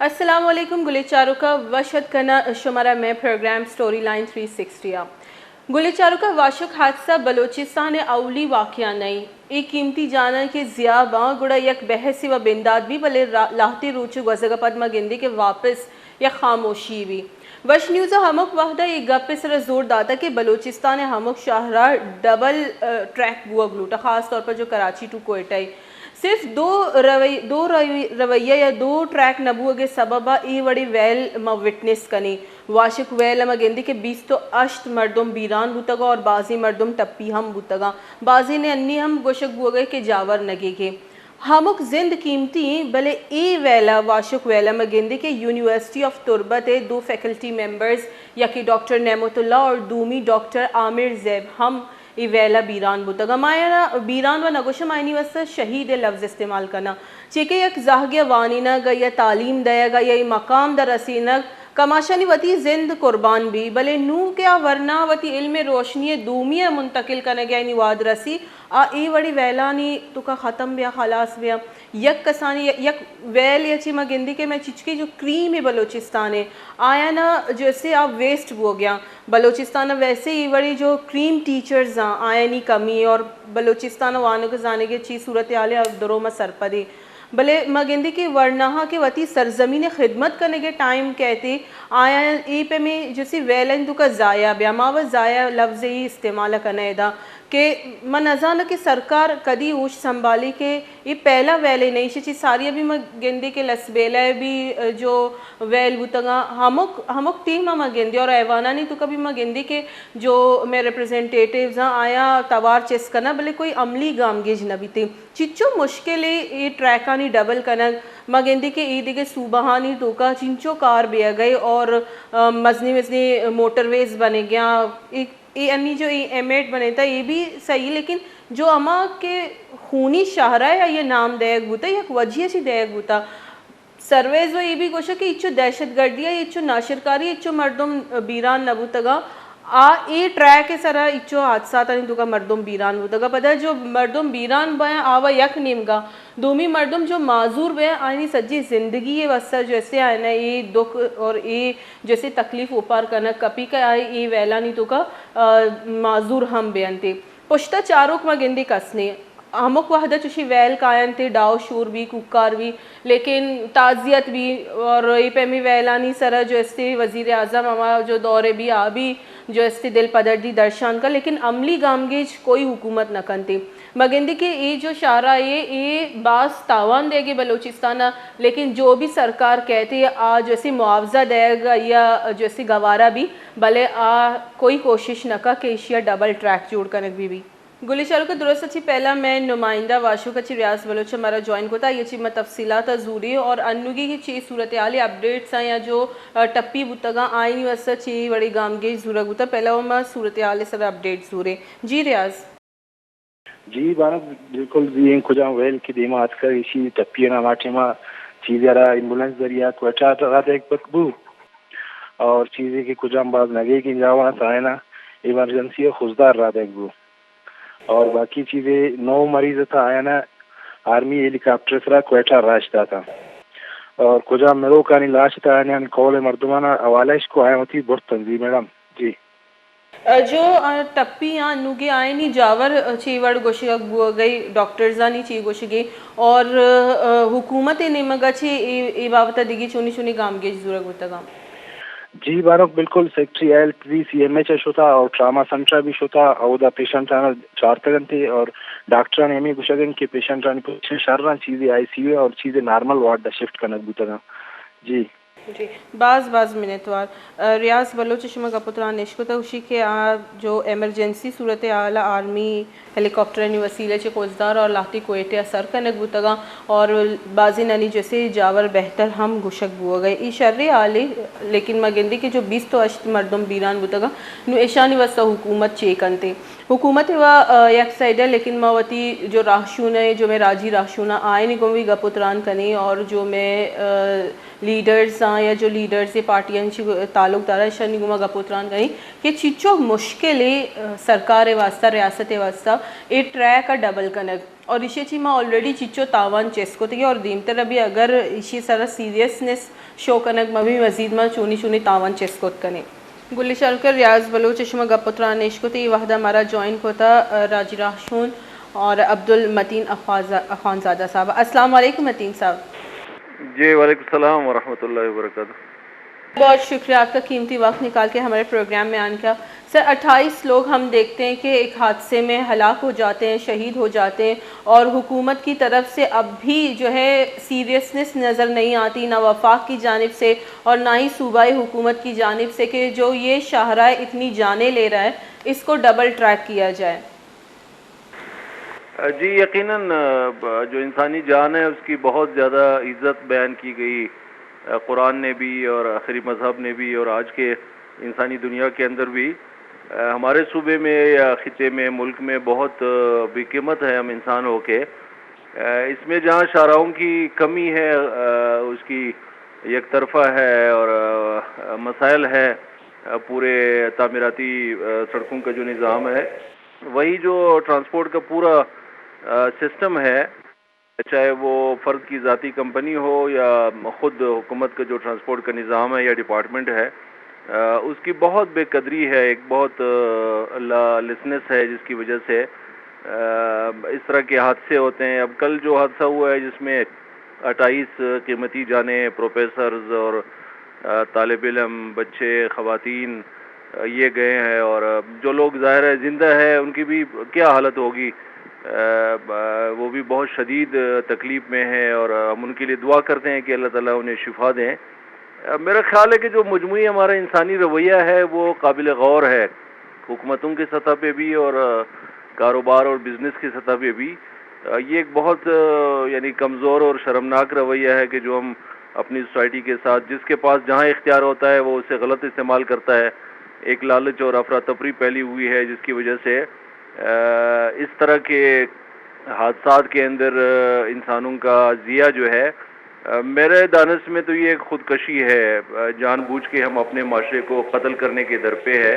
अस्सलाम वालेकुम गुलिचारू का वशत कना शुमारा में प्रोग्राम स्टोरी लाइन 360 गुलिचारू का वाशक हादसा बलोचिस्तान अवली वाक़या नहीं एक कीमती जाना के ज़ियाबा गुड़ा यक बहसी व बिंदाद भी भले लाहती रूचु गजगा पदमा गिंदी के वापस या खामोशी भी वश न्यूज़ हमक वाहदा एक गप्पे सर जोर दाता कि बलोचिस्तान हमक शाहरा डबल ट्रैक बुआ ग्लूटा ख़ास तौर पर जो कराची टू कोयटा सिर्फ दो रवैया या दो ट्रैक नबुआ के सबबा ई वड़ी वैल म विटनेस कनी वाशिक वैल म गेंदी के 20 तो अश्त मर्दम बीरान बुतगा और बाजी मर्दम टप्पी हम बुतगा बाजी ने अन्नी हम गोशक बुआ के जावर नगे के हमक जिंद कीमती भले ए वैला वाशुक वैला म गेंदी के यूनिवर्सिटी ऑफ तुरबत दो फैकल्टी मेंबर्स यकी डॉक्टर नेमतुल्ला और दूमी डॉक्टर आमिर जैब हम इवेला बीरान बुतगा मायना बीरान व नगोशम आइनी वस्त शहीद लफ्ज़ इस्तेमाल करना चेके यक जाहगिया वानिना ग या तालीम दयागा या मकाम द रसीनग कमाशनी वती जिंद कुर्बान भी भले नू क्या वरना वती इल्म रोशनी दूमिया मुंतकिल करने गया निवाद रसी आ ए वड़ी वैलानी तुका ख़त्म बिया खलास बिया यक कसानी यक वैल यची म गिंदी के मैं चिचकी जो क्रीम है बलोचिस्तान है आया ना जैसे आप वेस्ट हो गया बलोचिस्तान वैसे ही बड़ी जो क्रीम टीचर्स आया नहीं कमी और बलोचिस्तान वानों के जाने के चीज़ सूरत आले दरों में सरपदी भले मगिंदी की वर्णहा के वती सरजमीन खिदमत करने के टाइम कहते आया ए पे में जैसी वैलन तो का ज़ाया ब्यामा व ज़ाया लफ्ज़ ही इस्तेमाल करने दा कि मन अजान कि सरकार कदी ऊश संभाली के ये पहला वैले नहीं शी सारी अभी म गेंदे के लसबेला भी जो वैल बुतगा हमक टीम म गेंदे और ऐवाना नहीं तो कभी म गेंदे के जो मैं रिप्रेजेंटेटिव्स आया तवार चेस करना भले कोई अमली गामगेज न भी थी चिच्चो मुश्किल ये ट्रैकानी डबल कनक म गेंदे के ईद के सूबहानी तो का चिंचो कार बिया गए और मजनी वजनी मोटरवेज बने गया एक ये अन्नी जो एमेट बने था ये भी सही लेकिन जो अमा के खूनी शाहरा है ये नाम दयक बूता या वजह से दयक बूता सर्वेज वो ये भी कोशा कि इच्चो दहशत गर्दी है इच्चो नाशिरकारी इच्चो मर्दम बीरान नबूतगा आ ए ट्रैक है सारा इच्चो हादसा नहीं तुका मर्दम बीरान बुतगा पता जो मर्दम बीरान बया आवा यक निमगा दोमी मर्दम जो माजूर बया आनी सज्जी ज़िंदगी ये वस्ता जैसे आए ना ये दुख और ये जैसे तकलीफ़ ऊपर करना कपी का आए ये वैला नहीं तुका माजूर हम बयान थे पुश्ता चारोक में गिंदी कसने हमक वहदा चुशी वैल कायन थे डाव शूर भी कुकार भी लेकिन ताज़ियत भी और ये पेमी वैलानी सरा जो इससे वज़ीर आज़म हमारा जो दौरे भी आ भी जो इससे दिल पदर्दी दर्शान का लेकिन अमली गामगेज कोई हुकूमत न करती मगिंदी के ये जो शारा ये बास तावान देगी बलोचिस्तान लेकिन जो भी सरकार कहती है आ जैसे मुआवजा देगा या जैसे गवारा भी भले कोई कोशिश न का कि एशिया डबल ट्रैक जोड़ कर भी गुलिचारू का दुरुस्त अच्छी पहला मैं नुमाइंदा वाशु का रियाज बलोच हमारा ज्वाइन होता ये चीज़ तफसीलात ज़रूरी और अनुगी की चीज़ सूरत आली अपडेट्स हैं या जो टप्पी बुतगा आईनी वसा ची बड़ी गामगे जरूरत होता पहला वो मैं सूरत आले सर अपडेट जरूरे जी रियाज जी बाना बिल्कुल जी खुजा वेल की देमा आजकल इसी टप्पी ना माटे में चीज़ यारा एम्बुलेंस जरिया कोचा रात एक बकबू और चीज़ें की कुछ बाज लगे कि जावा सायना इमरजेंसी खुशदार रात एक बू और बाकी चीज़ें 9 मरीज था आया ना आर्मी हेलीकॉप्टर से कोयटा रास्ता था और कुछ मेरे का नहीं लाश था आया कॉल मर्दमाना हवाला इसको आया होती बहुत तंजीम मैडम जी जो टप्पी यहाँ नुगे आए नहीं जावर चीवड़ गोशी गई डॉक्टर्स नहीं ची गोशी गई और हुकूमत ने मगा ची ये बाबत दिगी चुनी चुनी काम के जरूरत होता काम जी बारक बिल्कुल सेक्रेटरी एल पी CMHS होता और ट्रामा सेंटर भी होता और द पेशेंट आना 4 तगन थे और डॉक्टर ने हमें गुशगन के पेशेंट आने कुछ शर्रा चीज़ें ICU और चीज़ें नॉर्मल वार्ड द शिफ्ट करना बुतगा जी जी बाज मिनटवार रियाज बलोच शुमा कपुत्रा निश्कुता उशी के जो एमरजेंसी सूरत आला आर्मी हेलीकॉप्टर ने वसीले चे कोजदार और लाती कोयटे असर कनक बुतगा और बाजी ननी जैसे जावर बेहतर हम गुशक बुआ गए ई शर्रे आले लेकिन मगिंदी के जो 20 तो अश्त मर्दम बीरान बुतगा नु ईशानी वस्ता हुकूमत चेकनते हुकूमत व एक साइड है लेकिन मवती जो राशून है जो मैं राजी राशूना आए नहीं गुमी गपुत्रान कने और जो मैं लीडर्स या जो लीडर्स ये पार्टियां ताल्लुकदार शनि गुमा गपुत्रान कहीं कि चिचो मुश्किल सरकार वास्ता रियासत वास्ता ये ट्रैक का डबल कनक और इशेची मा ऑलरेडी चिच्चो तावान चेस्को थे और दीमतर अभी अगर इशी सारा सीरियसनेस शो कनक मभी मजीद मा चूनी चूनी तावान चेस्कोत कने गुल्ली शारुकर रियाज बलोच चश्मा गपुत्रा नेश को ती वहदा हमारा ज्वाइन को था राजी राशून और अब्दुल मतीन अखानज़ादा साहब। अस्सलाम वालेकुम मतीन साहब। जी वालेकुम सलाम व रहमतुल्लाहि व बरकातहू। बहुत शुक्रिया आपका कीमती वक्त निकाल के हमारे प्रोग्राम में आने का। सर 28 लोग हम देखते हैं कि एक हादसे में हलाक हो जाते हैं, शहीद हो जाते हैं और हुकूमत की तरफ से अब भी जो है सीरियसनेस नज़र नहीं आती, ना वफाक की जानिब से और ना ही सूबाई हुकूमत की जानिब से कि जो ये शाहराह इतनी जाने ले रहा है इसको डबल ट्रैक किया जाए। जी यकीनन जो इंसानी जान है उसकी बहुत ज़्यादा इज़्ज़त बयान की गई कुरान ने भी और आखिरी मज़हब ने भी और आज के इंसानी दुनिया के अंदर भी। हमारे सूबे में या खिते में मुल्क में बहुत बेकीमत है हम इंसान होके। इसमें जहाँ शाहराहों की कमी है उसकी एक तरफा है और मसाइल है पूरे तामीराती सड़कों का जो निज़ाम है, वही जो ट्रांसपोर्ट का पूरा सिस्टम है, चाहे वो फ़र्द की ज़ाती कंपनी हो या ख़ुद हुकूमत का जो ट्रांसपोर्ट का निज़ाम है या डिपार्टमेंट है, उसकी बहुत बेकदरी है, एक बहुत लॉलेसनेस है जिसकी वजह से इस तरह के हादसे होते हैं। अब कल जो हादसा हुआ है जिसमें 28 कीमती जाने प्रोफेसर्स और तालिब इल्म, बच्चे, ख़वातीन ये गए हैं और जो लोग ज़ाहिर है ज़िंदा है उनकी भी क्या हालत होगी, वो भी बहुत शदीद तकलीफ़ में है और हम उनके लिए दुआ करते हैं कि अल्लाह ताला उन्हें शिफा दें। मेरा ख्याल है कि जो मजमूई हमारा इंसानी रवैया है वो काबिल गौर है, हुकूमतों की सतह पे भी और कारोबार और बिज़नेस की सतह पे भी। ये एक बहुत यानी कमज़ोर और शर्मनाक रवैया है कि जो हम अपनी सोसाइटी के साथ, जिसके पास जहाँ इख्तियार होता है वो उसे गलत इस्तेमाल करता है। एक लालच और अफरा तफरी फैली हुई है जिसकी वजह से इस तरह के हादसात के अंदर इंसानों का ज़िया जो है, मेरे दानस में तो ये एक खुदकशी है, जानबूझ के हम अपने माशरे को कत्ल करने के दर पे है।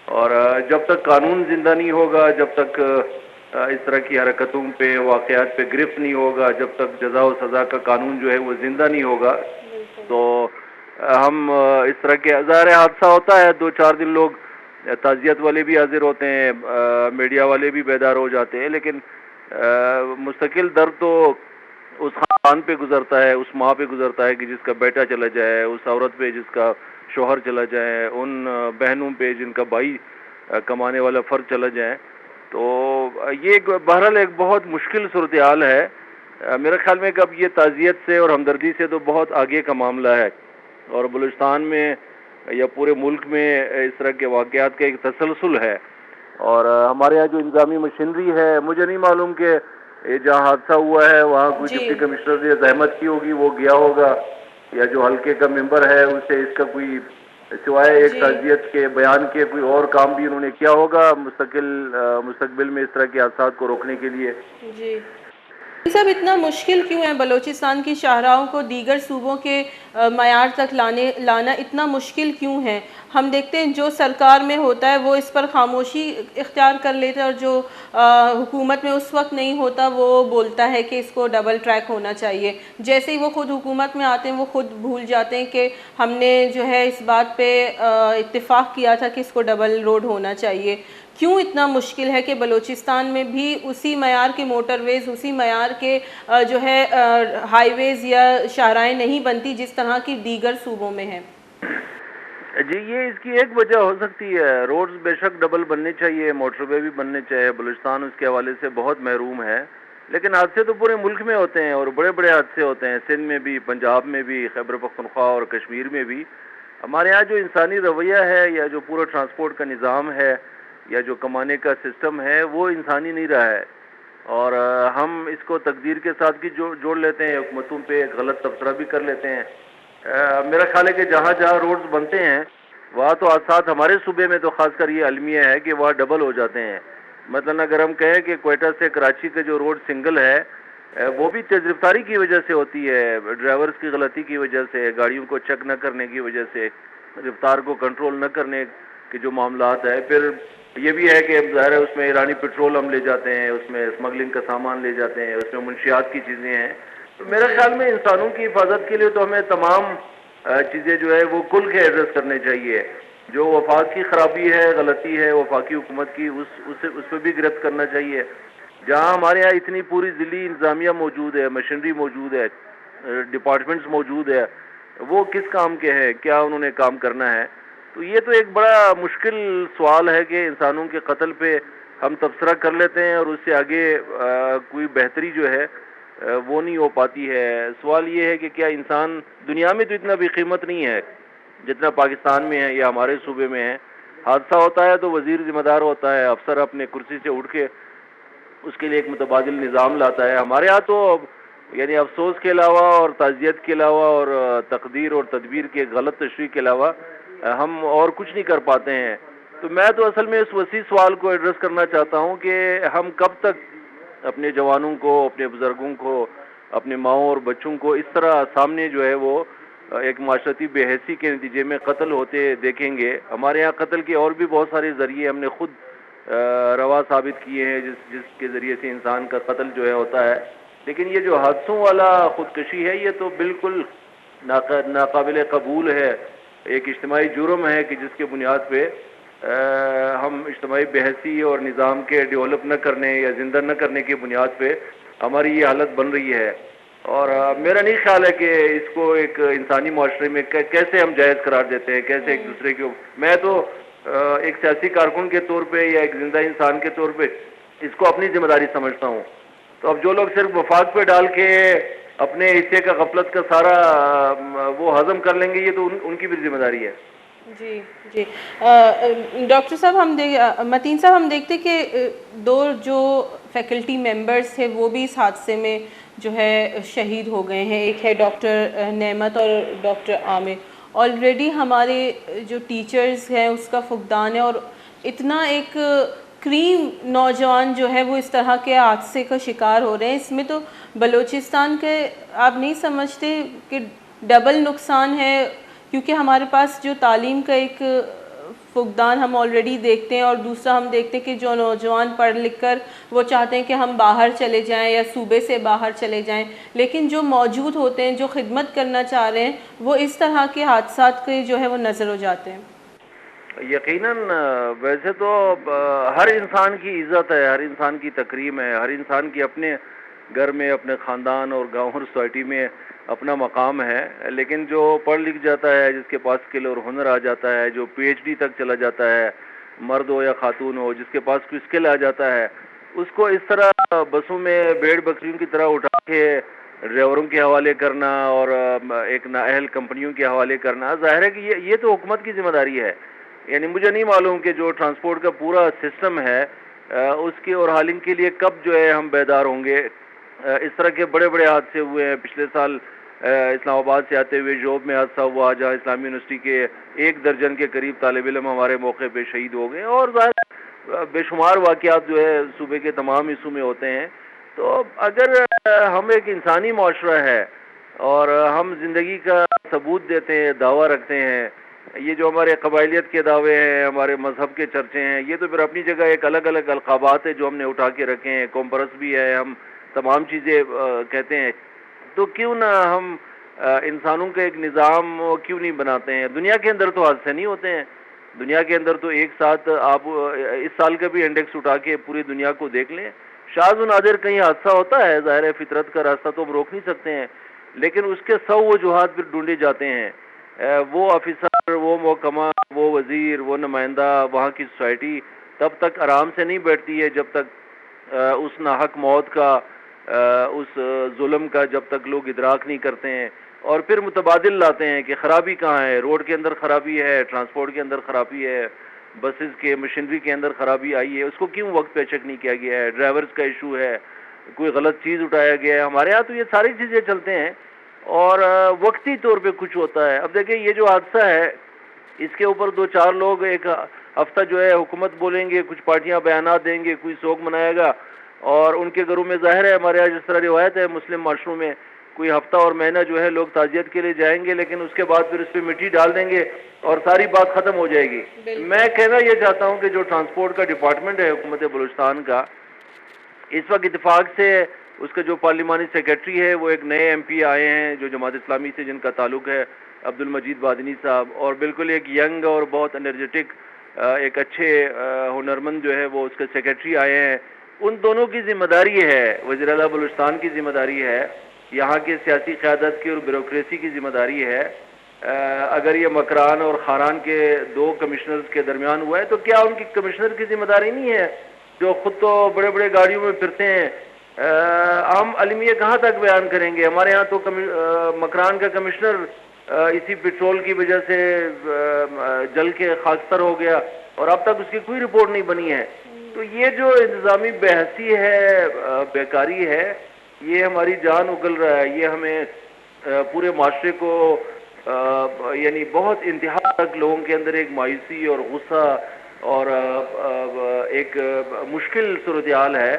और जब तक कानून ज़िंदा नहीं होगा, जब तक इस तरह की हरकतों पे वाक़यात पे गिरफ्त नहीं होगा, जब तक जज़ा और सज़ा का कानून जो है वो ज़िंदा नहीं होगा, तो हम इस तरह के ज़ाहिर हादसा होता है, 2-4 दिन लोग ताज़ियत वाले भी हाजिर होते हैं, मीडिया वाले भी बेदार हो जाते हैं, लेकिन मुस्तकिल दर्द तो उस खान पे गुजरता है, उस माँ पे गुजरता है कि जिसका बेटा चला जाए, उस औरत पे जिसका शोहर चला जाए, उन बहनों पे जिनका भाई कमाने वाला फ़र्द चला जाए। तो ये बहरहाल एक बहुत मुश्किल सूरत हाल है। मेरे ख्याल में कि अब ये ताज़ियत से और हमदर्दी से तो बहुत आगे का मामला है और बलूचिस्तान में या पूरे मुल्क में इस तरह के वाक़यात का एक तसलसल है। और हमारे यहाँ जो इंतज़ामी मशीनरी है, मुझे नहीं मालूम कि ये जहाँ हादसा हुआ है वहाँ कोई डिप्टी कमिश्नर ने जहमत की होगी, वो गया होगा, या जो हल्के का मेंबर है उसे इसका कोई सिवाय एक ताज़ियत के बयान के कोई और काम भी उन्होंने किया होगा मुस्तकबिल में इस तरह के हादसात को रोकने के लिए। जी सब इतना मुश्किल क्यों है बलूचिस्तान की शाहराहों को दीगर सूबों के मयार तक लाना इतना मुश्किल क्यों है? हम देखते हैं जो सरकार में होता है वो इस पर खामोशी इख्तियार कर लेता है और जो हुकूमत में उस वक्त नहीं होता वो बोलता है कि इसको डबल ट्रैक होना चाहिए। जैसे ही वो खुद हुकूमत में आते हैं वो खुद भूल जाते हैं कि हमने जो है इस बात पे इत्तेफाक किया था कि इसको डबल रोड होना चाहिए। क्यों इतना मुश्किल है कि बलूचिस्तान में भी उसी मयार के मोटरवेज़, उसी मयार के जो है हाईवेज़ या शाहराहें नहीं बनती जिस तरह की दीगर सूबों में है? जी ये इसकी एक वजह हो सकती है, रोड्स बेशक डबल बनने चाहिए, मोटरवे भी बनने चाहिए, बलूचिस्तान उसके हवाले से बहुत महरूम है, लेकिन हादसे तो पूरे मुल्क में होते हैं और बड़े बड़े हादसे होते हैं, सिंध में भी, पंजाब में भी, खैबर पख्तूनख्वा और कश्मीर में भी। हमारे यहाँ जो इंसानी रवैया है या जो पूरा ट्रांसपोर्ट का निज़ाम है या जो कमाने का सिस्टम है वो इंसानी नहीं रहा है और हम इसको तकदीर के साथ भी जोड़ लेते हैं, हुकूमतों पे गलत तबसरा भी कर लेते हैं। मेरा ख्याल है कि जहाँ जहाँ रोड्स बनते हैं वहाँ तो हादसात हमारे सूबे में तो खासकर ये अलमिया है कि वहाँ डबल हो जाते हैं। मतलब अगर हम कहें कि क्वेटा से कराची का जो रोड सिंगल है वो भी तेज़ रफ्तारी की वजह से होती है, ड्राइवर्स की गलती की वजह से, गाड़ियों को चेक न करने की वजह से, रफ्तार को कंट्रोल न करने کے جو معاملات ہے. پھر یہ بھی ہے کہ ظاہر ہے اس میں ایرانی پیٹرول ہم لے جاتے ہیں, اس میں اسمگلنگ کا سامان لے جاتے ہیں, اس میں منشیات کی چیزیں ہیں. تو میرے خیال میں انسانوں کی حفاظت کے لیے تو ہمیں تمام چیزیں جو ہے وہ کھل کے ایڈریس کرنے چاہیے. جو وفاق کی خرابی ہے, غلطی ہے وفاقی حکومت کی, اس پہ بھی گرفت کرنا چاہیے. جہاں ہمارے یہاں اتنی پوری ذیلی انتظامیہ موجود ہے, مشینری موجود ہے, ڈپارٹمنٹس موجود ہے, وہ کس کام کے ہیں, کیا انہوں نے کام کرنا ہے. تو یہ تو ایک بڑا مشکل سوال ہے کہ انسانوں کے قتل پہ ہم تبصرہ کر لیتے ہیں اور اس سے آگے کوئی بہتری جو ہے وہ نہیں ہو پاتی ہے. سوال یہ ہے کہ کیا انسان دنیا میں تو اتنا بھی قیمت نہیں ہے جتنا پاکستان میں ہے یا ہمارے صوبے میں ہے. حادثہ ہوتا ہے تو وزیر ذمہ دار ہوتا ہے, افسر اپنے کرسی سے اٹھ کے اس کے لیے ایک متبادل نظام لاتا ہے. ہمارے ہاں تو یعنی افسوس کے علاوہ اور تعزیت کے علاوہ اور تقدیر اور تدبیر کے غلط تشریح کے علاوہ ہم اور کچھ نہیں کر پاتے ہیں. تو میں تو اصل میں اس وسیع سوال کو ایڈریس کرنا چاہتا ہوں کہ ہم کب تک اپنے جوانوں کو, اپنے بزرگوں کو, اپنے ماؤں اور بچوں کو اس طرح سامنے جو ہے وہ ایک معاشرتی بے حیثی کے نتیجے میں قتل ہوتے دیکھیں گے. ہمارے ہاں قتل کے اور بھی بہت سارے ذریعے ہم نے خود روا ثابت کیے ہیں جس کے ذریعے سے انسان کا قتل جو ہے ہوتا ہے. لیکن یہ جو حادثوں والا خودکشی ہے یہ تو بالکل ناقابل قبول ہے. ایک اجتماعی جرم ہے کہ جس کے بنیاد پہ ہم اجتماعی بحثی اور نظام کے ڈیولپ نہ کرنے یا زندہ نہ کرنے کی بنیاد پہ ہماری یہ حالت بن رہی ہے. اور میرا نہیں خیال ہے کہ اس کو ایک انسانی معاشرے میں کیسے ہم جائز قرار دیتے ہیں, کیسے ایک دوسرے کو. میں تو ایک سیاسی کارکن کے طور پہ یا ایک زندہ انسان کے طور پہ اس کو اپنی ذمہ داری سمجھتا ہوں. تو اب جو لوگ صرف وفاق پہ ڈال کے اپنے حصے کا غفلت کا سارا وہ ہضم کر لیں گے, یہ تو ان کی بھی ذمہ داری ہے. جی جی ڈاکٹر صاحب متین صاحب ہم دیکھتے کہ دو جو فیکلٹی ممبرس تھے وہ بھی اس حادثے میں جو ہے شہید ہو گئے ہیں. ایک ہے ڈاکٹر نعمت اور ڈاکٹر عامر. آلریڈی ہمارے جو ٹیچرز ہیں اس کا فقدان ہے, اور اتنا ایک کریم نوجوان جو ہے وہ اس طرح کے حادثے کا شکار ہو رہے ہیں. اس میں تو بلوچستان کے آپ نہیں سمجھتے کہ ڈبل نقصان ہے, کیونکہ ہمارے پاس جو تعلیم کا ایک فقدان ہم آلریڈی دیکھتے ہیں, اور دوسرا ہم دیکھتے ہیں کہ جو نوجوان پڑھ لکھ کر وہ چاہتے ہیں کہ ہم باہر چلے جائیں یا صوبے سے باہر چلے جائیں, لیکن جو موجود ہوتے ہیں جو خدمت کرنا چاہ رہے ہیں وہ اس طرح کے حادثات کے جو ہے وہ نظر ہو جاتے ہیں. یقیناً ویسے تو ہر انسان کی عزت ہے, ہر انسان کی تکریم ہے, ہر انسان کی اپنے گھر میں, اپنے خاندان اور گاؤں اور سوسائٹی میں اپنا مقام ہے. لیکن جو پڑھ لکھ جاتا ہے, جس کے پاس اسکل اور ہنر آ جاتا ہے, جو پی ایچ ڈی تک چلا جاتا ہے, مرد ہو یا خاتون ہو, جس کے پاس کوئی اسکل آ جاتا ہے, اس کو اس طرح بسوں میں بھیڑ بکریوں کی طرح اٹھا کے ڈرائیوروں کے حوالے کرنا اور ایک نااہل کمپنیوں کے حوالے کرنا, ظاہر ہے کہ یہ تو حکومت کی ذمہ داری ہے. یعنی مجھے نہیں معلوم کہ جو ٹرانسپورٹ کا پورا سسٹم ہے اس کی اور حالنگ کے لیے کب جو ہے ہم بیدار ہوں گے. اس طرح کے بڑے بڑے حادثے ہوئے ہیں. پچھلے سال اسلام آباد سے آتے ہوئے جوب میں حادثہ ہوا جہاں اسلامی یونیورسٹی کے 1 درجن کے قریب طالب علم ہمارے موقع پہ شہید ہو گئے, اور ظاہر بے شمار واقعات جو ہے صوبے کے تمام حصوں میں ہوتے ہیں. تو اگر ہم ایک انسانی معاشرہ ہے اور ہم زندگی کا ثبوت دیتے ہیں, دعویٰ رکھتے ہیں, یہ جو ہمارے قبائلیت کے دعوے ہیں, ہمارے مذہب کے چرچے ہیں, یہ تو پھر اپنی جگہ ایک الگ الگ القابات ہے جو ہم نے اٹھا کے رکھے ہیں, قوم پرست بھی ہے, ہم تمام چیزیں کہتے ہیں. تو کیوں نہ ہم انسانوں کا ایک نظام کیوں نہیں بناتے ہیں؟ دنیا کے اندر تو حادثے نہیں ہوتے ہیں. دنیا کے اندر تو ایک ساتھ آپ اس سال کا بھی انڈیکس اٹھا کے پوری دنیا کو دیکھ لیں, شاذ و نادر کہیں حادثہ ہوتا ہے. ظاہر ہے فطرت کا راستہ تو ہم روک نہیں سکتے ہیں, لیکن اس کے 100 وجوہات پھر ڈھونڈے جاتے ہیں. وہ آفیسر, وہ محکمہ, وہ وزیر, وہ نمائندہ, وہاں کی سوسائٹی تب تک آرام سے نہیں بیٹھتی ہے جب تک اس ناحق موت کا, اس ظلم کا جب تک لوگ ادراک نہیں کرتے ہیں, اور پھر متبادل لاتے ہیں کہ خرابی کہاں ہے. روڈ کے اندر خرابی ہے, ٹرانسپورٹ کے اندر خرابی ہے, بسز کے مشینری کے اندر خرابی آئی ہے, اس کو کیوں وقت پہ چیک نہیں کیا گیا ہے. ڈرائیورز کا ایشو ہے, کوئی غلط چیز اٹھایا گیا ہے. ہمارے ہاں تو یہ ساری چیزیں چلتے ہیں اور وقتی طور پہ کچھ ہوتا ہے. اب دیکھیں یہ جو حادثہ ہے اس کے اوپر 2-4 لوگ ایک ہفتہ جو ہے حکومت بولیں گے, کچھ پارٹیاں بیانات دیں گے, کوئی سوگ منائے گا, اور ان کے گھروں میں ظاہر ہے ہمارے یہاں جس طرح روایت ہے مسلم معاشروں میں, کوئی ہفتہ اور مہینہ جو ہے لوگ تعزیت کے لیے جائیں گے، لیکن اس کے بعد پھر اس پہ مٹی ڈال دیں گے اور ساری بات ختم ہو جائے گی۔ میں کہنا یہ چاہتا ہوں کہ جو ٹرانسپورٹ کا ڈپارٹمنٹ ہے حکومت بلوچستان کا، اس وقت اتفاق سے اس کا جو پارلیمانی سیکریٹری ہے وہ ایک نئے ایم پی آئے ہیں جو جماعت اسلامی سے جن کا تعلق ہے، عبد المجید بادنی صاحب، اور بالکل ایک ینگ اور بہت انرجیٹک ایک اچھے ہنرمند جو ہے وہ اس کے سیکریٹری آئے ہیں۔ ان دونوں کی ذمہ داری ہے، وزیر اعلیٰ بلوچستان کی ذمہ داری ہے، یہاں کے سیاسی قیادت کی اور بیوروکریسی کی ذمہ داری ہے۔ اگر یہ مکران اور خاران کے دو کمشنرز کے درمیان ہوا ہے تو کیا ان کی کمشنر کی ذمہ داری نہیں ہے جو خود تو بڑے بڑے گاڑیوں میں پھرتے ہیں؟ عام المیہ کہاں تک بیان کریں گے؟ ہمارے ہاں تو مکران کا کمشنر اسی پیٹرول کی وجہ سے جل کے خاکستر ہو گیا اور اب تک اس کی کوئی رپورٹ نہیں بنی ہے۔ تو یہ جو انتظامی بحثی ہے، بیکاری ہے، یہ ہماری جان اگل رہا ہے۔ یہ ہمیں پورے معاشرے کو یعنی بہت انتہا تک لوگوں کے اندر ایک مایوسی اور غصہ اور ایک مشکل صورتحال ہے۔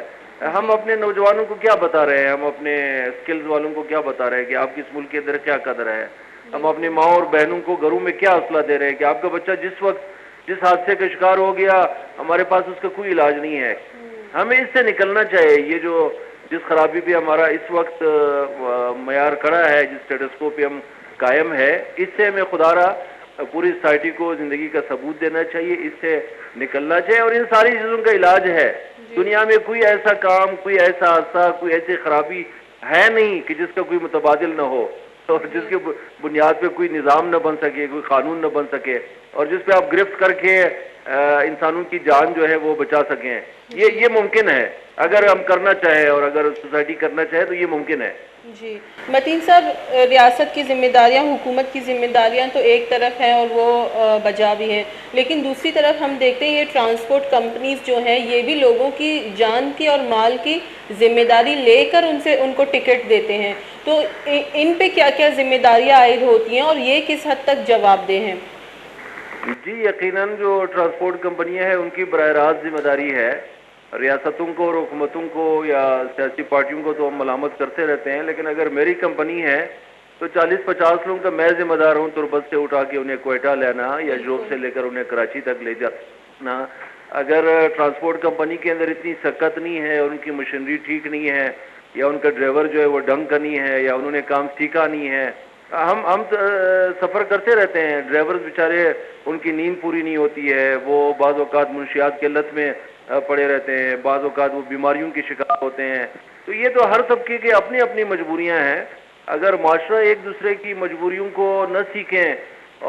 ہم اپنے نوجوانوں کو کیا بتا رہے ہیں؟ ہم اپنے سکلز والوں کو کیا بتا رہے ہیں کہ آپ کی اس ملک کے اندر کیا قدر ہے؟ ہم اپنی ماں اور بہنوں کو گھروں میں کیا حوصلہ دے رہے ہیں کہ آپ کا بچہ جس حادثے کا شکار ہو گیا ہمارے پاس اس کا کوئی علاج نہیں ہے۔ ہمیں اس سے نکلنا چاہیے۔ یہ جو جس خرابی پہ ہمارا اس وقت معیار کھڑا ہے، جس اسٹیٹس کو پہ ہم قائم ہے، اس سے ہمیں خدا را پوری سوسائٹی کو زندگی کا ثبوت دینا چاہیے، اس سے نکلنا چاہیے، اور ان ساری چیزوں کا علاج ہے۔ دنیا میں کوئی ایسا کام، کوئی ایسا حادثہ، کوئی ایسی خرابی ہے نہیں کہ جس کا کوئی متبادل نہ ہو، اور جس کے بنیاد پہ کوئی نظام نہ بن سکے، کوئی قانون نہ بن سکے، اور جس پہ آپ گرفت کر کے انسانوں کی جان جو ہے وہ بچا سکیں۔ یہ ممکن ہے اگر ہم کرنا چاہیں، اور اگر سوسائٹی کرنا چاہے تو یہ ممکن ہے۔ جی متین صاحب، ریاست کی ذمہ داریاں، حکومت کی ذمہ داریاں تو ایک طرف ہیں اور وہ بجا بھی ہیں، لیکن دوسری طرف ہم دیکھتے ہیں یہ ٹرانسپورٹ کمپنیز جو ہیں یہ بھی لوگوں کی جان کی اور مال کی ذمہ داری لے کر ان کو ٹکٹ دیتے ہیں، تو ان پہ کیا کیا ذمہ داریاں عائد ہوتی ہیں اور یہ کس حد تک جواب دہ ہیں؟ جی یقیناً جو ٹرانسپورٹ کمپنیاں ہیں ان کی براہ راست ذمہ داری ہے۔ ریاستوں کو اور حکومتوں کو یا سیاسی پارٹیوں کو تو ہم ملامت کرتے رہتے ہیں، لیکن اگر میری کمپنی ہے تو 40-50 لوگوں کا میں ذمہ دار ہوں تربت سے اٹھا کے انہیں کوئٹہ لینا یا جوب سے لے کر انہیں کراچی تک لے جانا۔ اگر ٹرانسپورٹ کمپنی کے اندر اتنی سکت نہیں ہے اور ان کی مشینری ٹھیک نہیں ہے، یا ان کا ڈرائیور جو ہے وہ ڈھنگ کا نہیں ہے، یا انہوں نے کام سیکھا نہیں ہے، ہم سفر کرتے رہتے ہیں، ڈرائیورز بیچارے ان کی نیند پوری نہیں ہوتی ہے، وہ بعض اوقات منشیات کی لت میں پڑے رہتے ہیں، بعض اوقات وہ بیماریوں کی شکار ہوتے ہیں۔ تو یہ تو ہر طبقے کی اپنی اپنی مجبوریاں ہیں۔ اگر معاشرہ ایک دوسرے کی مجبوریوں کو نہ سیکھیں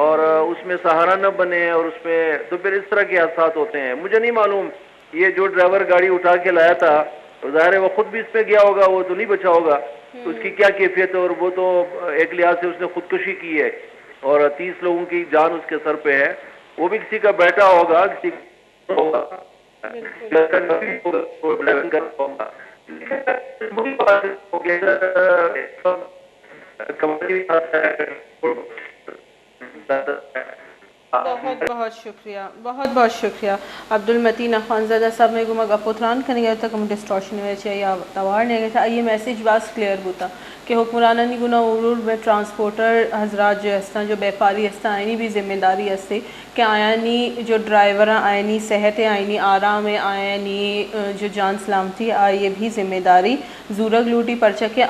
اور اس میں سہارا نہ بنے، اور اس میں تو پھر اس طرح کے حادثات ہوتے ہیں۔ مجھے نہیں معلوم یہ جو ڈرائیور گاڑی اٹھا کے لایا تھا، ظاہر ہے وہ خود بھی اس پہ گیا ہوگا، وہ تو نہیں بچا ہوگا، تو اس کی کیا کیفیت ہے، اور وہ تو ایک لحاظ سے اس نے خودکشی کی ہے اور 30 لوگوں کی جان اس کے سر پہ ہے۔ وہ بھی کسی کا بیٹا ہوگا، کسی کا ہوگا، بہت شکریہ، بہت بہت شکریہ عبد المتین اخوانزادہ صاحب۔ میں گما گپوتران کرنے گیا تک ہم ڈسٹورشن ہوئے چھے یا توار نہیں گیا تھا، یہ میسیج باز کلیئر ہوتا کہ حکمرانانی گنا ارور میں ٹرانسپورٹر حضرات جو ہستان، جو بیپاری ہستان، آئینی بھی ذمہ داری ہستے کہ آئینی جو ڈرائیوراں آئینی صحت آئینی آرام آئینی جو جان سلامتی یہ بھی ذمہ داری زورگ لوٹی پرچہ کے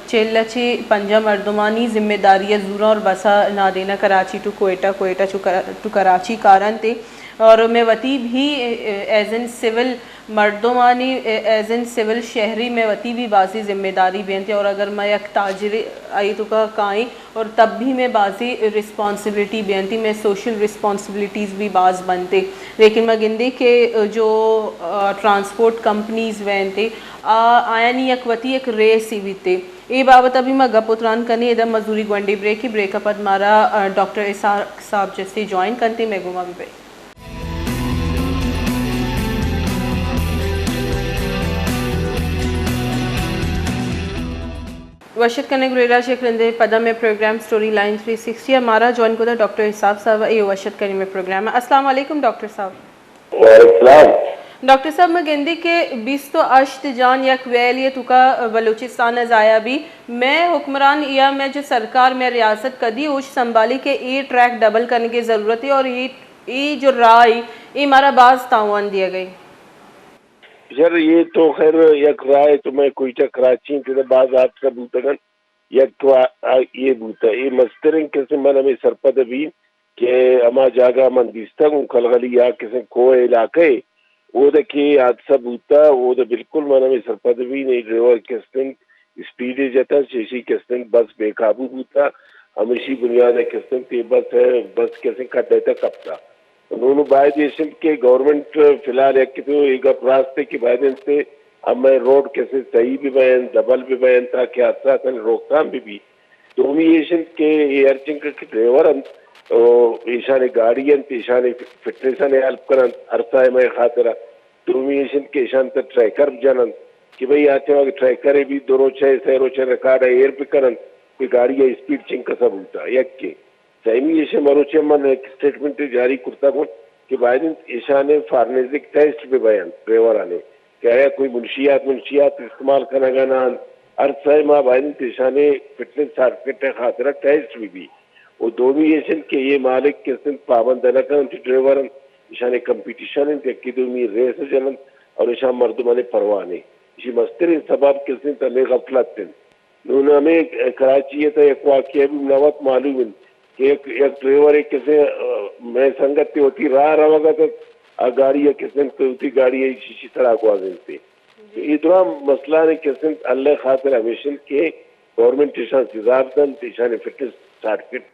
چیلچے پنجہ مردمانی ذمہ داری ہے زورا اور بسا نہ دینا کراچی ٹو کوئٹہ، کوئٹہ ٹو کراچی کارن تھے، اور میں وتی بھی ایز این سول مردمانی ایز این سول شہری میں وتی بھی بازی ذمہ داری بینتے، اور اگر میں یک تاجر آئی تو کا کائیں اور تب بھی میں بازی رسپانسبلٹی بینتی، میں سوشل رسپانسبلٹیز بھی باز بنتے، لیکن میں گندے کہ جو ٹرانسپورٹ کمپنیز بینتے آیانی یک وتی ایک ریس ہی بیتے۔ یہ بابت ابھی میں گپوتران کرنی ادھر مزوری گونڈی بریک اپ مارا ڈاکٹر اسحاق صاحب جیسے جوائن کرتے میں گما بھی بے وشت کرنے گریرا شیخ رندے پدم میں پروگرام سٹوری لائن 360 ہمارا جوائن کو تھا ڈاکٹر اسحاق صاحب، یہ وشت کرنے میں پروگرام ہے۔ السلام علیکم ڈاکٹر صاحب۔ وعلیکم السلام۔ डॉक्टर साहब मैं गिनती के 20 तो अश्त जान यक वैल ये तुका बलूचिस्तान जाया भी मैं हुक्मरान या मैं जो सरकार में रियासत कदी उस संभाली के ये ट्रैक डबल करने की ज़रूरत है और ये जो राय ये हमारा बाज तावन दिया गई सर ये तो खैर यक राय तो मैं कोई कराची के बाद आप सब बूतगन यक ये बूता ये मस्तरिंग किस्म मन में सरपद भी के अमा जागा मन दिस्तंग खलगली या किस्म को इलाके वो के हादसा बूता वो तो बिल्कुल मन में सरपद भी नहीं ड्राइवर किस्म स्पीड जाता शेषी किस्म बस बेकाबू बूता हमेशी बुनियाद किस्म की बस है बस किस्म का देता कपता उन्होंने बायदेशन के गवर्नमेंट फिलहाल एक रास्ते की बायदेन से अब मैं रोड कैसे सही भी बयान डबल भी बयान ताकि हादसा रोकथाम भी डोमिनेशन के अर्चिंग के ड्राइवर ईशान गाड़ियन ईशान फिटनेस ने हेल्प करन अरसा में खातिर डोमिनेशन के ईशान तक ट्रैकर जनन कि भाई आते वक्त ट्रैकर भी दो छः सैरो छः रिकॉर्ड एयर पे करन कोई गाड़ी स्पीड चिंग का सब होता यक के सैमी ऐसे मरोचे मन एक स्टेटमेंट जारी करता कौन कि बायदन ईशान फार्नेजिक टेस्ट पे बयान ड्राइवर आने क्या कोई मुंशियात इस्तेमाल करना गाना अरसा माँ बायदन ईशान फिटनेस सर्टिफिकेट खातिर टेस्ट भी वो डोमिनेशन के ये मालिक के सिंध पाबंद न कर ड्राइवर ईशान कंपटीशन की दोमी रेस जनन और ईशा मर्दमाने परवाने इसी मस्तर सबब के सिंध तले गफलत दिन हमें कराची तो एक वाक्य भी नवत मालूम कि एक ड्राइवर एक कैसे मैं संगत होती राह रवागा तो गाड़ी किस्म होती गाड़ी शीशी तरह को आते इतना मसला ने किस्म अल्लाह खातिर हमेशा के गवर्नमेंट ईशान सिजारदन ईशान फिटनेस सर्टिफिकेट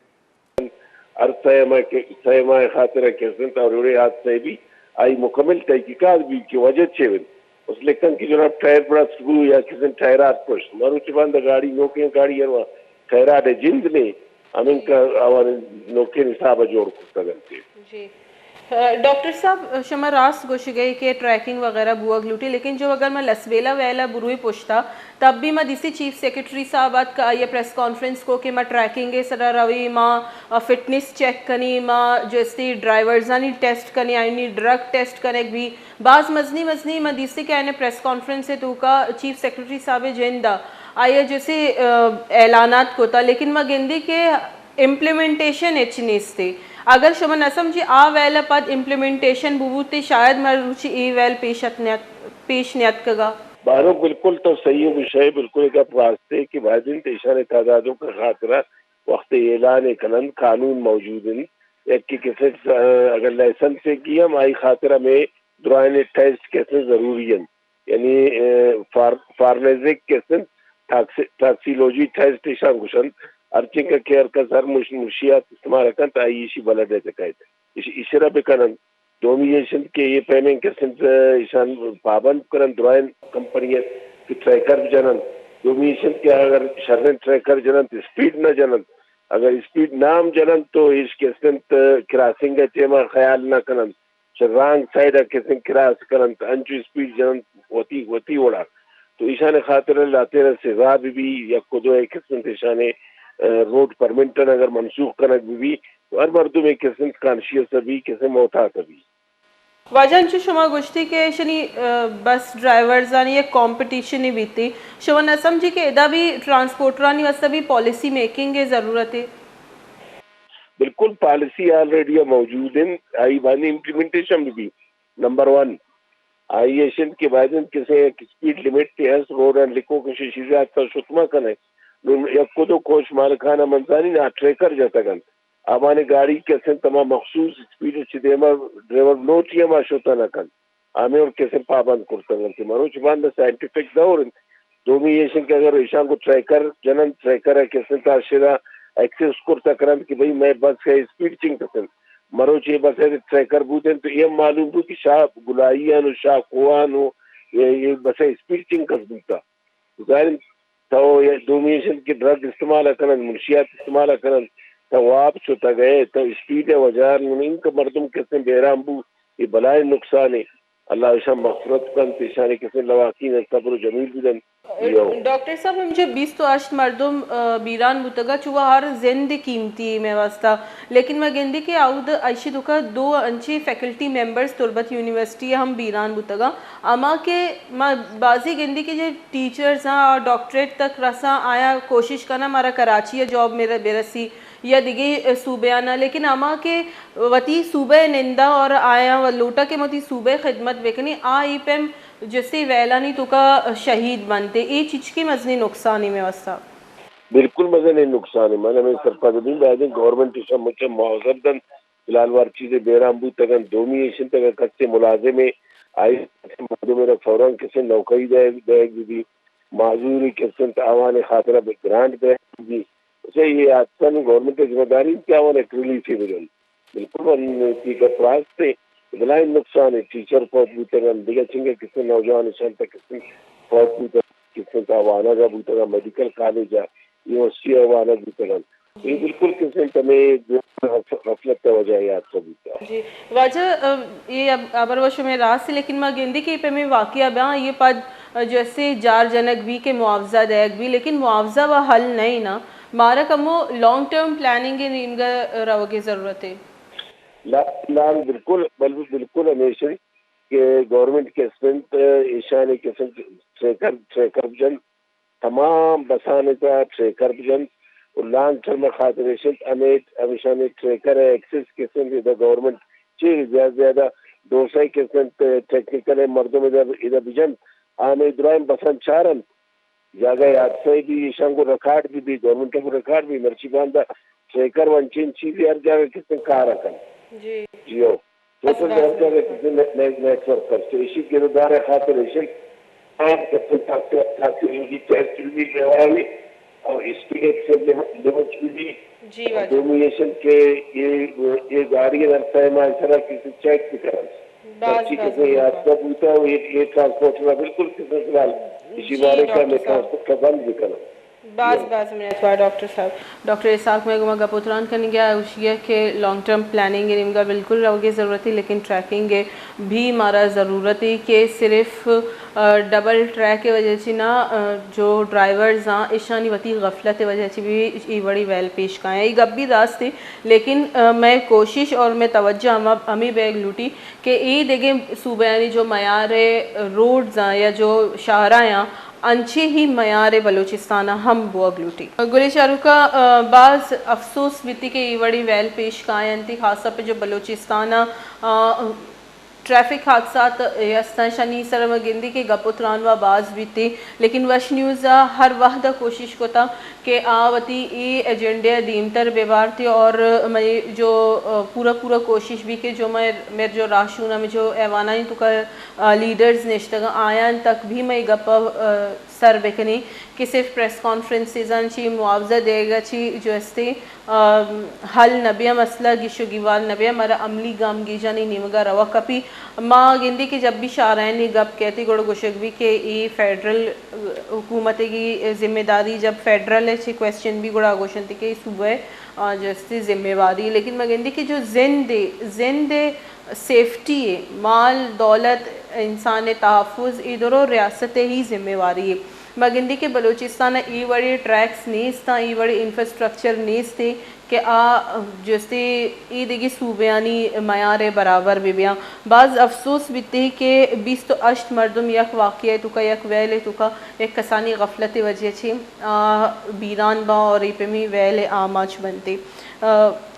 अरसमा खातिर किस्म और हाथ से भी आई मुकम्मल तहकीकात भी की वजह से उस लेकिन की जनाब टायर बड़ा सुबह या किस्म टायरात पुश मारू चबान गाड़ी नौकरियां गाड़ी है टायरात है जिंद ने हम इनका हमारे नौकरी हिसाब जोड़ सकते जी डॉक्टर साहब शमा रास गोश गई के ट्रैकिंग वगैरह बुआ ग्लूटी लेकिन जो अगर मैं लसवेला वेला बुरुई पूछता तब भी मैं दिसी चीफ सेक्रेटरी साहब का ये प्रेस कॉन्फ्रेंस को कि मैं ट्रैकिंग सरा रवि माँ फिटनेस चेक कनी माँ जैसे ड्राइवर्सानी टेस्ट कनी आईनी ड्रग टेस्ट कने भी बाज मजनी मैं दिसी के आने प्रेस कॉन्फ्रेंस से तो का चीफ सेक्रेटरी साहब जिंदा आइए जैसे ऐलानात को था लेकिन मैं गिंदी के इम्प्लीमेंटेशन एचनीस थे अगर शमा न समझी आ वेल पद इम्प्लीमेंटेशन बुबूते शायद मैं रुचि ई वेल पेश नियत कगा बारो बिल्कुल तो सही विषय बिल्कुल एक रास्ते की बादिन इशारे तादादों का खातरा वक्त ऐलान कनन कानून मौजूद एक की कैसे अगर लाइसेंस से किया माई खातरा में दुरान टेस्ट कैसे जरूरी है यानी फार्मेजिक कैसे टॉक्सिकोलॉजी टेस्ट ईशान गुशन अर्चिंग का केयर का सर मुशियात इस्तेमाल कर ताईशी बलद है इशरा पे करन डोमिनेशन के ये पेमेंट के सिंध ईशान पाबंद करन दुरान कंपनी की ट्रैकर जनन डोमिनेशन के अगर शर्न ट्रैकर जनन स्पीड न जनन अगर स्पीड नाम जनन तो इसके सिंध क्रॉसिंग के चेमा ख्याल न करन रॉन्ग साइड के सिंध क्रॉस करन अंचु स्पीड जनन होती ओड़ा तो ईशान खातिर लाते रह सजा भी या खुदो एक किस्म ईशान रोड परमिटन अगर मनसूख करक भी तो हर मर्दों में किस्म कॉन्शियस भी किस्म मोहतात भी वजन जो शुमा गुश्ती के शनी बस ड्राइवर्स आनी एक कंपटीशन ही बीती शुमा न समझी के इदा भी ट्रांसपोर्टरानी वस्ता भी पॉलिसी मेकिंग की जरूरत है बिल्कुल पॉलिसी ऑलरेडी मौजूद है आई बानी इम्प्लीमेंटेशन भी नंबर 1 आईएशन के बाद किसी स्पीड लिमिट है रोड एंड लिखो किसी चीज़ का सुतमा कने यको तो कोच मालखाना मंसानी ना ट्रैकर जाता गन आमाने गाड़ी कैसे तमाम मखसूस स्पीड चिदेमा ड्राइवर नोट या माशोता ना कन आमे और कैसे पाबंद करता गन कि मरो चबान द साइंटिफिक दौर डोमिनेशन के अगर ईशान को ट्रैकर जनन ट्रैकर है कैसे ताशिरा एक्सेस करता करन कि भाई मैं बस है स्पीड चिंग करन मरो चे बस है ट्रैकर बूतन तो ये मालूम हो कि शाह गुलाइया नो शाह कुआनो ये बस है स्पीड चिंग कर दूता जाहिर तो ये डोमिनेशन की ड्रग इस्तेमाल करन मुंशियात इस्तेमाल करन तो आप छुटा गए तो स्पीड है वजार इनका मर्दम कैसे बेरामबू ये बलाए नुकसान है اللہ عشا مغفرت کن تشانی کسی لواقین صبر و جمیل بدن ڈاکٹر صاحب ہم جو 20 تو 8 مردم بیران بتگا چوا ہر زند قیمتی میں واسطہ لیکن میں گندی کے آؤد عائشی دکا 2 انچے فیکلٹی ممبرز تربت یونیورسٹی ہم بیران بتگا اما کے بازی گندی کے جو ٹیچرز ہیں اور ڈاکٹریٹ تک رساں آیا کوشش کرنا ہمارا کراچی ہے جاب میرا برسی یا دیگے صوبیانا لیکن اما کے وتی صوبہ نندا اور آیا و لوٹا کے متی صوبہ خدمت بکنی آئی پیم جسے ویلانی تو کا شہید بنتے ای چیز کی مزنی نقصانی میں وسا بالکل مزے نہیں نقصان ہے میں سرپدین بعد گورنمنٹ اسم مجھے معاوضہ دن فی الحال وار چیزیں بیرامبو تگن دومیشن تگن کچے ملازمے آئی مردوں میرا فوراً کسی نوکری دے دی معذوری کسی تعوان خاطرہ گرانٹ دے دی اسے یہ آجسن گورنمنٹ کی ذمہ داری کیا ہونا ایک ریلیف ہی ملن بالکل تیکت راستے بلائن نقصان ہے ٹیچر فوت بوتگن دیگر چنگے کسی نوجوان اشان تک کسی فوت بوتگن کسی تعوانا جا بوتگن میڈیکل کالج ہے یونیورسٹی آوانا بوتگن یہ بالکل کسی تمہیں غفلت وجہ یاد سب ہوتا جی واجہ یہ ابر وشو میں راست ہے لیکن میں گندی کے پہ میں واقعہ بیاں یہ پد جیسے جار جنک بھی کہ معاوضہ دیگ بھی لیکن معاوضہ وہ حل نہیں نا مارا کمو لانگ ٹرم پلاننگ ان کا روگے ضرورت ہے لال بالکل بالکل ہمیشہ کہ گورنمنٹ کے اسپنٹ ایشانی قسم ٹریکر جن تمام بسانے کا ٹریکر جن اور لانگ ٹرم خاطریشن امیٹ ہمیشہ نے ٹریکر ہے ایکسس قسم ادھر گورنمنٹ چیز زیادہ زیادہ 200 قسم ٹیکنیکل ہے مردوں میں ادھر بجن آنے ادرائم بسن چارن جگہ یاد سے بھی ایشان کو ریکارڈ بھی گورنمنٹ کو ریکارڈ بھی مرچی باندھا ٹریکر ونچین چیزیں ہر جگہ کس نے کہا رکھن جیو ٹوٹل ہر جگہ کس نے نیٹ ورک کرتے اسی گردار خاطریشن آپ کس نے ٹیسٹ بھی گواہی اور اسپیڈ سے لیمٹ بھی ڈومینیشن کے یہ گاڑی رکھتا ہے ماشاءاللہ کسی چیک بھی کریں بچی کسی یاد کا بوتا ہے یہ ٹرانسپورٹ میں بالکل کسی سوال اسی بارے کا میں ٹرانسپورٹ کا بند بھی کروں بعض منٹ بعد ڈاکٹر صاحب ڈاکٹر اسحاق میں گما گپوتران کرنے گیا یہ کہ لانگ ٹرم پلاننگ ان کا بالکل روگے ضرورت ہے لیکن ٹریکنگ بھی ہمارا ضرورت ہے کہ صرف ڈبل ٹریک کی وجہ سے نا جو ڈرائیورز ہیں ایشانی وتی غفلت کی وجہ سے بھی یہ بڑی ویل پیش کا ہے یہ گپ بھی راست تھی لیکن میں کوشش اور میں توجہ ہمیں بیگ لوٹی کہ یہ دیکھیں صوبیانی جو معیار روڈز ہیں یا جو شاہراہ ہیں انچے ہی معیار بلوچستانہ ہم بوگ لوٹی گلی چارو کا بعض افسوس بیتی کہ یہ بڑی ویل پیش کائن تھی خاص طور پہ جو بلوچستانہ ٹریفک حادثات یستان شنی سرم گندی کے گپوتران و باز بھی تھی لیکن وش نیوز ہر وقت کوشش کو تھا کہ آوتی ای ایجنڈے دیمتر بیوار تھی اور میں جو پورا کوشش بھی کہ جو میرے جو راشونہ میں جو ایوانائی تو کا لیڈرز نشتگا آیان تک بھی میں گپا سر بکنی کہ صرف پریس کانفرنسز چی معاوضہ دے گا چی جو استے حل نبیہ مسئلہ گیشو گیوال نبیہ مرا عملی گام گی جانی نیمگا روا کپی ماں گندی کی جب بھی شارائنی گپ کہتی گوڑ گوشک بھی کہ یہ فیڈرل حکومت کی ذمہ داری جب فیڈرل ہے چی کویسچن بھی گوڑا گوشن تھی کہ صوبہ جو استے ذمہ داری لیکن میں گندی کی جو زند سیفٹی ہے مال دولت انسان تحفظ ادھر ریاست ہی ذمہ داری ہے مگندی کے بلوچستان ای بڑی ٹریکس نیست تھا ای بڑی انفراسٹرکچر نیست تھے کہ جیسے ای دیگی صوبیانی معیار برابر بھی بیاں بعض افسوس بھی تھی کہ 20 تو 8 مردم یک واقعہ تو کا یک ویل تو کا ایک کسانی غفلت وجہ چھی بیران با اور ای پہ میں ویل آماچ بنتے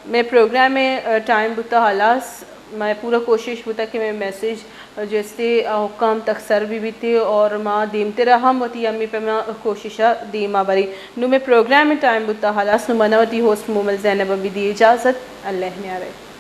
میں پروگرام میں ٹائم بتا حالاس میں پورا کوشش ہوتا کہ میں میسیج جیسے حکام تک سر بھی تھے اور ماں دیمتے رہا ہوتی امی پہ میں کوششہ دیما بری نو میں پروگرام میں ٹائم بتا حالاس نو منوتی ہوسٹ مومل زینب بھی دی اجازت اللہ نے آ رہے